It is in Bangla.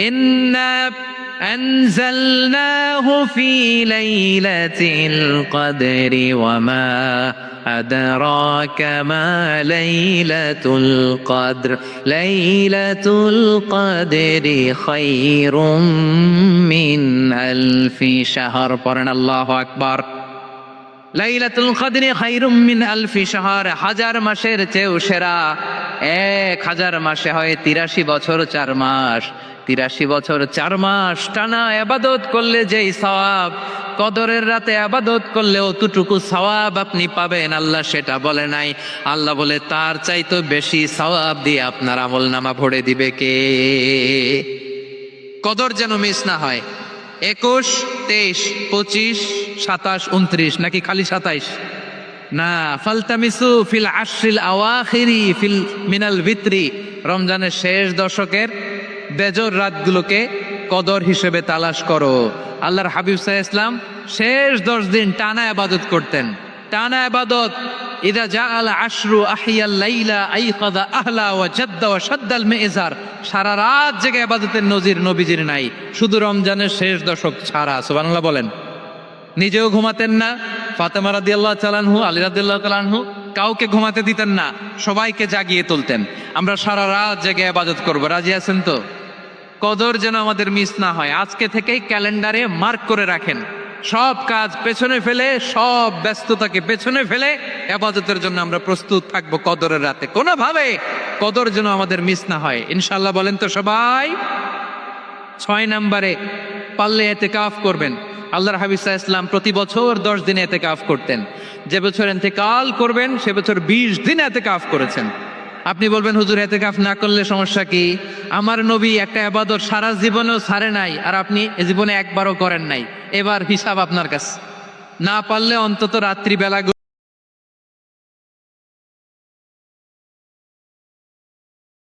ইন্না আনজালনাহু ফি লাইলাতিল কদরি ওয়া মা আদরাকা মা লাইলাতুল কদর লাইলাতুল কদরি খায়রুম মিন আলফি শাহর। পড়েন আল্লাহু আকবার। লাইলাতুল কদরি খায়রুম মিন আলফি শাহর, 1000 মাসের চেয়েও সেরা। 1000 মাসে হয় 83 বছর 4 মাস। 83 বছর 4 মাস টানা ইবাদত করলে যেই সওয়াব, কদরের রাতে ইবাদত করলে অতটুকু সওয়াব আপনি পাবেন, আল্লাহ সেটা বলে নাই। আল্লাহ বলে তার চাইতে বেশি সওয়াব দিয়ে আপনার আমলনামা ভরে দিবে কে? কদর যেন মিস না হয়। 21, 23, 25, 27, 29 নাকি খালি 27? না, ফালতামিসু ফিল আশরিল আওয়াখিরি ফিল মিনাল ভিতরি, রমজানের শেষ দশকের বেজর রাতগুলোকে কদর হিসেবে তালাশ করো। আল্লাহর হাবিব সাল্লাল্লাহু আলাইহি ওয়াসাল্লাম শেষ 10 দিন টানা ইবাদত করতেন, টানা ইবাদত। ইদা জাআল আশরু আহিয়াল লাইলা আইকাযা আহলা ওয়া জাদ্দা ওয়া শাদ্দাল মিজার, সারা রাত জেগে ইবাদতের নজির নবীজির নাই, শুধু রমজানের শেষ দশক ছাড়া। সুবহানাল্লাহ বলেন। নিজেও ঘুমাতেন না, ফাতেমা রাদিয়াল্লাহু তাআলা আনহু, আলী রাদিয়াল্লাহু তাআলা আনহু কাউকে ঘুমাতে দিতেন না, সবাইকে জাগিয়ে তুলতেন। আমরা সারা রাত জেগে ইবাদত করব, রাজি আছেন তো? কদর যেন আমাদের মিস না হয়। আজকে থেকেই ক্যালেন্ডারে মার্ক করে রাখেন, সব কাজ পেছনে ফেলে, সব ব্যস্ততাকে পেছনে ফেলে ইবাদতের জন্য আমরা প্রস্তুত থাকবো কদরের রাতে। কোনোভাবে কদর যেন আমাদের মিস না হয়, ইনশাআল্লাহ। বলেন তো সবাই। 6 নম্বরে পারলে ইতিকাফ করবেন। আল্লাহর হাবিব সাল্লাল্লাহু আলাইহি ওয়াসাল্লাম প্রতি বছর 10 দিন ইতিকাফ করতেন। যে বছর ইন্তেকাল করবেন সে বছর 20 দিন ইতিকাফ করেছেন। আপনি বলবেন হুজুর ইতিকাফ না করলে সমস্যা কি? আমার নবী একটা ইবাদত সারা জীবনেও ছাড়ে নাই, আর আপনি এ জীবনে একবারও করেন নাই। এবার হিসাব আপনার কাছে। না পারলে অন্তত রাত্রিবেলা